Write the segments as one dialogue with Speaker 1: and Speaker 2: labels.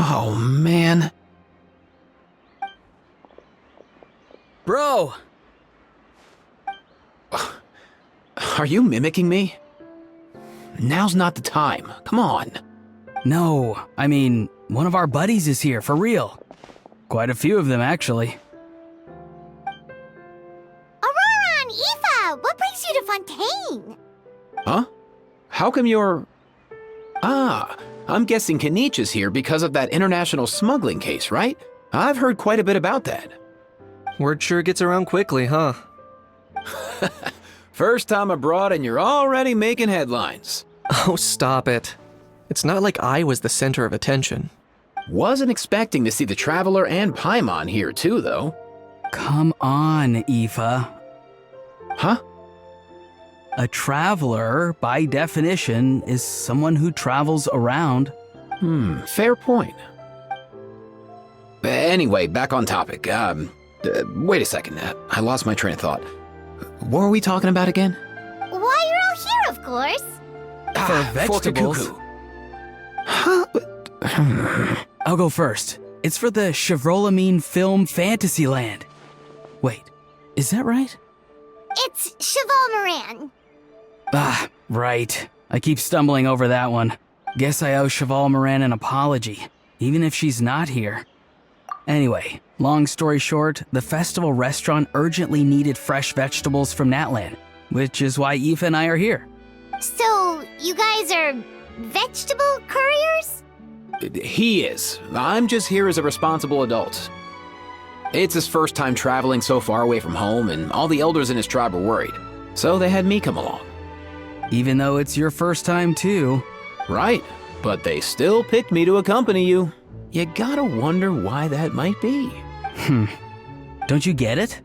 Speaker 1: Oh, man.
Speaker 2: Bro!
Speaker 1: Are you mimicking me? Now's not the time. Come on.
Speaker 2: No, I mean, one of our buddies is here, for real. Quite a few of them, actually.
Speaker 3: Aurora and Aoife, what brings you to Fontaine?
Speaker 1: Huh? How come you're... Ah, I'm guessing Kanich is here because of that international smuggling case, right? I've heard quite a bit about that.
Speaker 4: Word sure gets around quickly, huh?
Speaker 1: First time abroad and you're already making headlines.
Speaker 4: Oh, stop it. It's not like I was the center of attention.
Speaker 1: Wasn't expecting to see the Traveler and Paimon here too, though.
Speaker 2: Come on, Aoife.
Speaker 1: Huh?
Speaker 2: A traveler, by definition, is someone who travels around.
Speaker 1: Fair point. Anyway, back on topic. Wait a second. I lost my train of thought. What were we talking about again?
Speaker 3: Why, you're all here, of course.
Speaker 2: For vegetables.
Speaker 1: For Huh?
Speaker 2: I'll go first. It's for the Chevrolamine film Fantasyland. Wait, is that right?
Speaker 3: It's Cheval Moran.
Speaker 2: Ah, right. I keep stumbling over that one. Guess I owe Cheval Moran an apology, even if she's not here. Anyway, long story short, the festival restaurant urgently needed fresh vegetables from Natland, which is why Aoife and I are here.
Speaker 3: So, you guys are vegetable couriers?
Speaker 1: He is. I'm just here as a responsible adult. It's his first time traveling so far away from home, and all the elders in his tribe were worried. So they had me come along.
Speaker 2: Even though it's your first time too.
Speaker 1: Right, but they still picked me to accompany you. You gotta wonder why that might be.
Speaker 2: Don't you get it?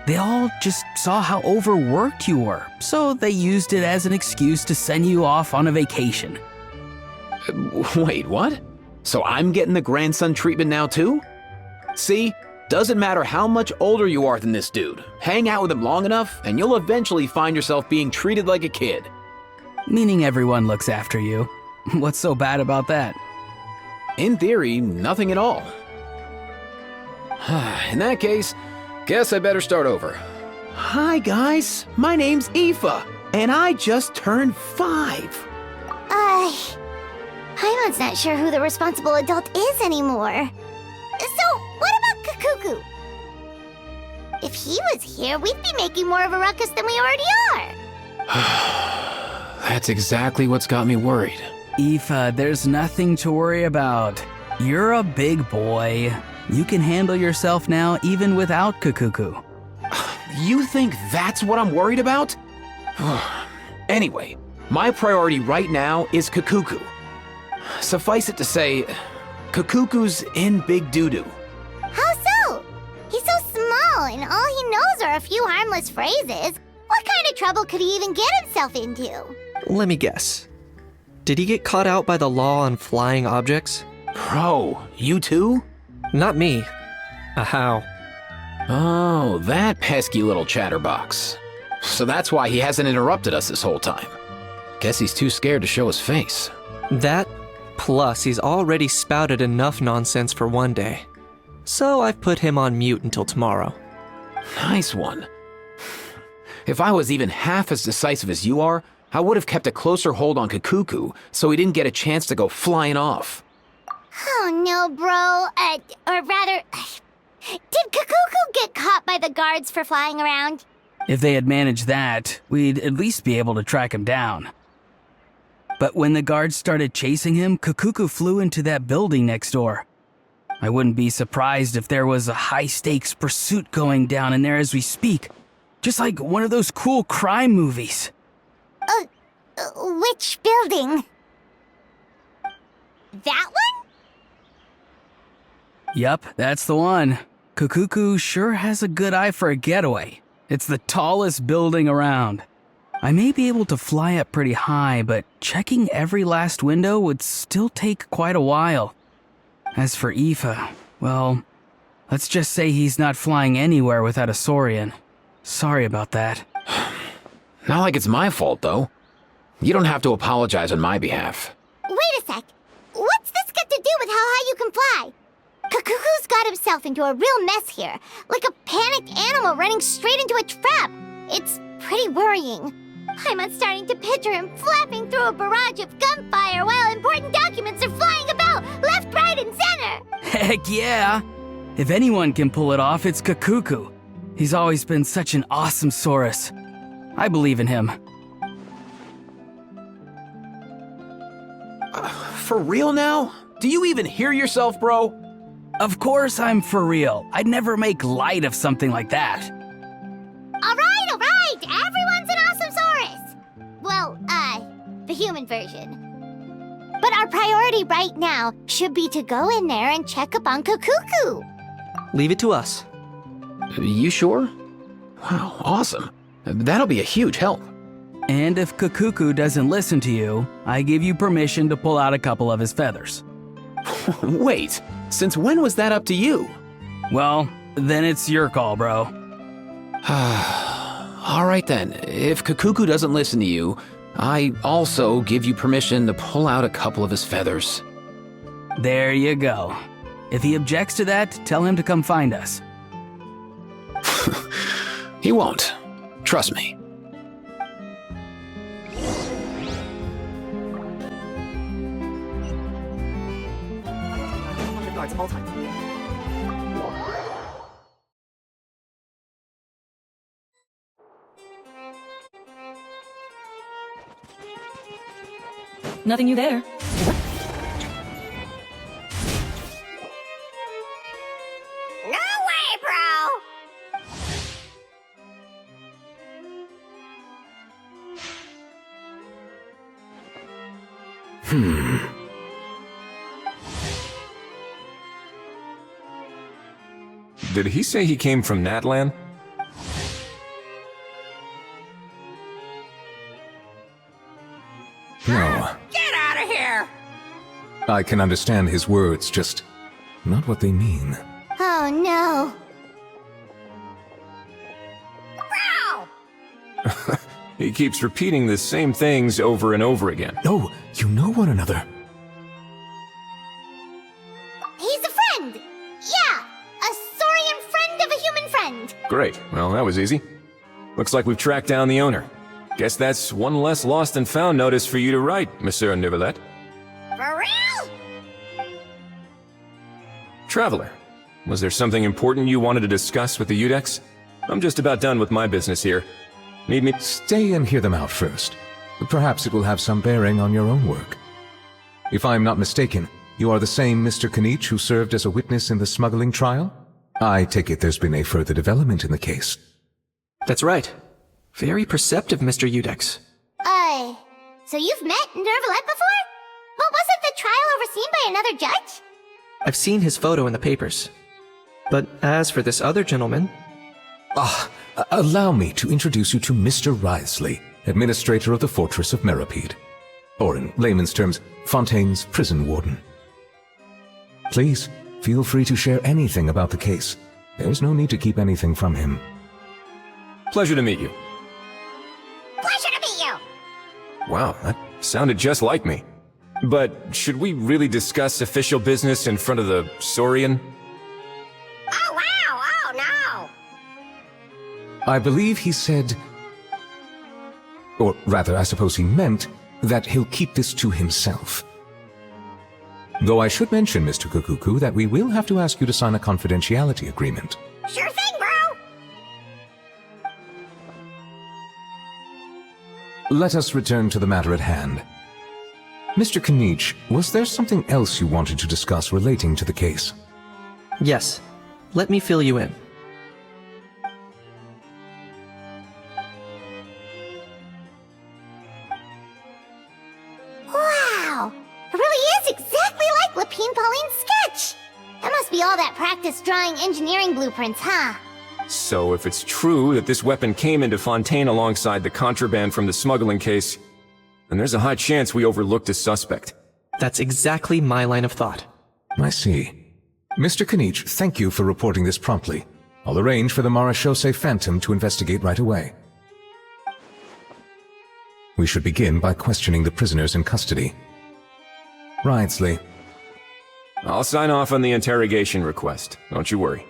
Speaker 2: They all just saw how overworked you were, so they used it as an excuse to send you off on a vacation.
Speaker 1: Wait, what? So I'm getting the grandson treatment now too? See, doesn't matter how much older you are than this dude. Hang out with him long enough, and you'll eventually find yourself being treated like a kid.
Speaker 2: Meaning everyone looks after you. What's so bad about that?
Speaker 1: In theory, nothing at all. In that case, guess I better start over. Hi guys, my name's Aoife, and I just turned 5.
Speaker 3: Paimon's not sure who the responsible adult is anymore. So, what about Kakuku? If he was here, we'd be making more of a ruckus than we already are.
Speaker 1: That's exactly what's got me worried.
Speaker 2: Aoife, there's nothing to worry about. You're a big boy. You can handle yourself now even without Kakuku.
Speaker 1: You think that's what I'm worried about? Anyway, my priority right now is Kakuku. Suffice it to say, Kakuku's in big doo-doo.
Speaker 3: How so? He's so small, and all he knows are a few harmless phrases. What kind of trouble could he even get himself into?
Speaker 4: Let me guess. Did he get caught out by the law on flying objects?
Speaker 1: Bro, you too?
Speaker 4: Not me. How?
Speaker 1: Oh, that pesky little chatterbox. So that's why he hasn't interrupted us this whole time. Guess he's too scared to show his face.
Speaker 4: That, plus he's already spouted enough nonsense for one day. So I've put him on mute until tomorrow.
Speaker 1: Nice one. If I was even half as decisive as you are, I would have kept a closer hold on Kakuku so he didn't get a chance to go flying off.
Speaker 3: Oh no, bro. Or rather, did Kakuku get caught by the guards for flying around?
Speaker 2: If they had managed that, we'd at least be able to track him down. But when the guards started chasing him, Kakuku flew into that building next door. I wouldn't be surprised if there was a high-stakes pursuit going down in there as we speak. Just like one of those cool crime movies.
Speaker 3: Which building? That one?
Speaker 2: Yup, that's the one. Kakuku sure has a good eye for a getaway. It's the tallest building around. I may be able to fly up pretty high, but checking every last window would still take quite a while. As for Aoife, well, let's just say he's not flying anywhere without a Saurian. Sorry about that.
Speaker 1: Not like it's my fault, though. You don't have to apologize on my behalf.
Speaker 3: Wait a sec. What's this got to do with how high you can fly. Kakuku's got himself into a real mess here, like a panicked animal running straight into a trap. It's pretty worrying. I'm starting to picture him flapping through a barrage of gunfire while important documents are flying about left, right, and center.
Speaker 2: Heck yeah! If anyone can pull it off, it's Kakuku. He's always been such an awesome Saurus. I believe in him.
Speaker 1: For real now? Do you even hear yourself, bro?
Speaker 2: Of course I'm for real. I'd never make light of something like that.
Speaker 3: All right, everyone's an awesome Saurus. Well, the human version. But our priority right now should be to go in there and check up on Kakuku.
Speaker 4: Leave it to us.
Speaker 1: You sure? Wow, awesome. That'll be a huge help.
Speaker 2: And if Kakuku doesn't listen to you, I give you permission to pull out a couple of his feathers.
Speaker 1: Wait, since when was that up to you?
Speaker 2: Well, then it's your call, bro.
Speaker 1: All right then, if Kakuku doesn't listen to you, I also give you permission to pull out a couple of his feathers.
Speaker 2: There you go. If he objects to that, tell him to come find us.
Speaker 1: He won't. Trust me.
Speaker 5: Nothing new there.
Speaker 3: No way, bro!
Speaker 6: Did he say he came from Natlan?
Speaker 7: No.
Speaker 3: Get out of here!
Speaker 7: I can understand his words, just not what they mean.
Speaker 3: Oh no. Bro!
Speaker 6: He keeps repeating the same things over and over again.
Speaker 7: Oh, you know one another.
Speaker 3: He's a friend! Yeah! A saurian friend of a human friend!
Speaker 6: Great. Well, that was easy. Looks like we've tracked down the owner. Guess that's one less lost and found notice for you to write, Monsieur Nivelet.
Speaker 3: For real?
Speaker 6: Traveler, was there something important you wanted to discuss with the Udex? I'm just about done with my business here. Need me?
Speaker 7: Stay and hear them out first. Perhaps it will have some bearing on your own work. If I'm not mistaken, you are the same Mr. Kanich who served as a witness in the smuggling trial? I take it there's been a further development in the case.
Speaker 4: That's right. Very perceptive, Mr. Udex.
Speaker 3: So you've met Nervalet before? But wasn't the trial overseen by another judge?
Speaker 4: I've seen his photo in the papers. But as for this other gentleman...
Speaker 7: Allow me to introduce you to Mr. Wrisley, administrator of the Fortress of Meripede. Or in layman's terms, Fontaine's prison warden. Please, feel free to share anything about the case. There's no need to keep anything from him.
Speaker 6: Pleasure to meet you.
Speaker 3: Pleasure to meet you!
Speaker 6: Wow, that sounded just like me. But should we really discuss official business in front of the Saurian?
Speaker 3: Oh wow, oh no!
Speaker 7: I believe he said, or rather, I suppose he meant, that he'll keep this to himself. Though I should mention, Mr. Kukuku, that we will have to ask you to sign a confidentiality agreement.
Speaker 3: Sure thing, bro!
Speaker 7: Let us return to the matter at hand. Mr. Kanich, was there something else you wanted to discuss relating to the case?
Speaker 4: Yes. Let me fill you in.
Speaker 3: Wow! It really is exactly like Lapine Pauline's sketch! That must be all that practice drawing engineering blueprints, huh?
Speaker 6: So if it's true that this weapon came into Fontaine alongside the contraband from the smuggling case, then there's a high chance we overlooked a suspect.
Speaker 4: That's exactly my line of thought.
Speaker 7: I see. Mr. Kanich, thank you for reporting this promptly. I'll arrange for the Marechaussee Phantom to investigate right away. We should begin by questioning the prisoners in custody. Wrisley,
Speaker 6: I'll sign off on the interrogation request. Don't you worry.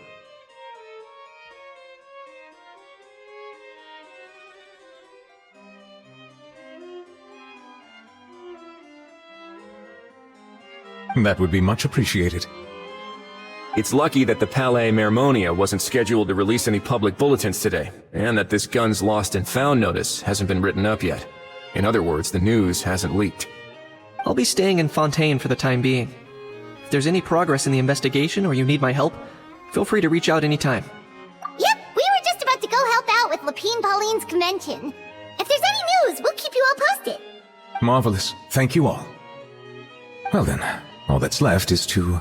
Speaker 7: That would be much appreciated.
Speaker 6: It's lucky that the Palais Mermonia wasn't scheduled to release any public bulletins today, and that this guns lost and found notice hasn't been written up yet. In other words, the news hasn't leaked.
Speaker 4: I'll be staying in Fontaine for the time being. If there's any progress in the investigation or you need my help, feel free to reach out anytime.
Speaker 3: Yep, we were just about to go help out with Lapine Pauline's convention. If there's any news, we'll keep you all posted.
Speaker 7: Marvelous. Thank you all. Well then, all that's left is to...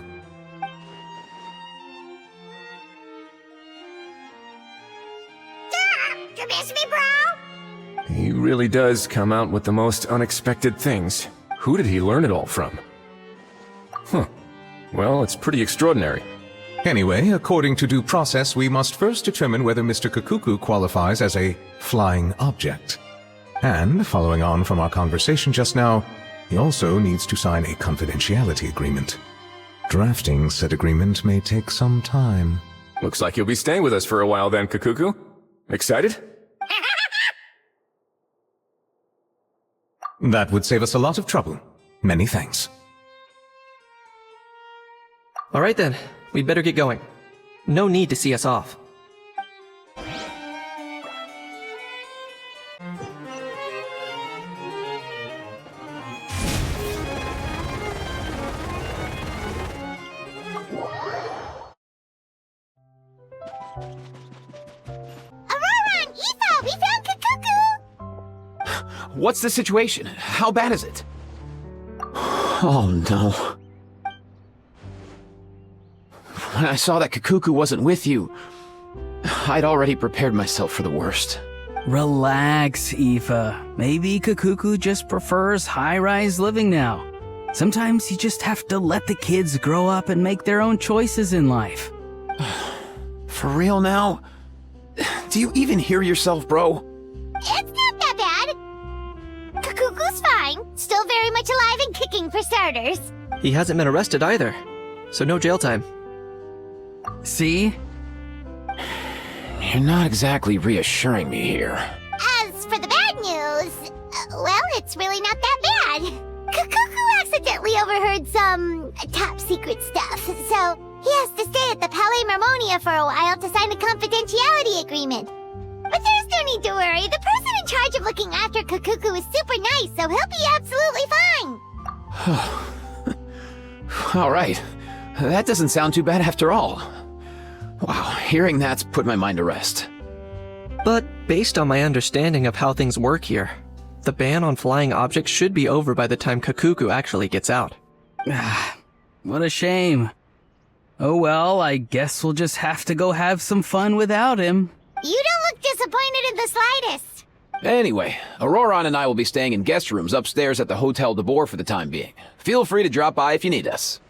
Speaker 3: You miss me, bro?
Speaker 6: He really does come out with the most unexpected things. Who did he learn it all from? Huh. Well, it's pretty extraordinary.
Speaker 7: Anyway, according to due process, we must first determine whether Mr. Kakuku qualifies as a flying object. And, following on from our conversation just now, he also needs to sign a confidentiality agreement. Drafting said agreement may take some time.
Speaker 6: Looks like you'll be staying with us for a while then, Kakuku. Excited?
Speaker 7: That would save us a lot of trouble. Many thanks.
Speaker 4: All right then, we'd better get going. No need to see us off.
Speaker 3: Aurora and Aoife, we found Kakuku!
Speaker 1: What's the situation? How bad is it? Oh no. When I saw that Kakuku wasn't with you, I'd already prepared myself for the worst.
Speaker 2: Relax, Aoife. Maybe Kakuku just prefers high-rise living now. Sometimes you just have to let the kids grow up and make their own choices in life.
Speaker 1: For real now? Do you even hear yourself, bro?
Speaker 3: It's not that bad. Kakuku's fine. Still very much alive and kicking for starters.
Speaker 4: He hasn't been arrested either, so no jail time.
Speaker 2: See?
Speaker 1: You're not exactly reassuring me here.
Speaker 3: As for the bad news, well, it's really not that bad. Kakuku accidentally overheard some top secret stuff, so he has to stay at the Palais Mermonia for a while to sign a confidentiality agreement. But there's no need to worry. The person in charge of looking after Kakuku is super nice, so he'll be absolutely fine.
Speaker 1: All right. That doesn't sound too bad after all. Wow, hearing that's put my mind to rest.
Speaker 4: But based on my understanding of how things work here, the ban on flying objects should be over by the time Kakuku actually gets out.
Speaker 2: What a shame. Oh well, I guess we'll just have to go have some fun without him.
Speaker 3: You don't look disappointed in the slightest.
Speaker 1: Anyway, Auroron and I will be staying in guest rooms upstairs at the Hotel de Boer for the time being. Feel free to drop by if you need us.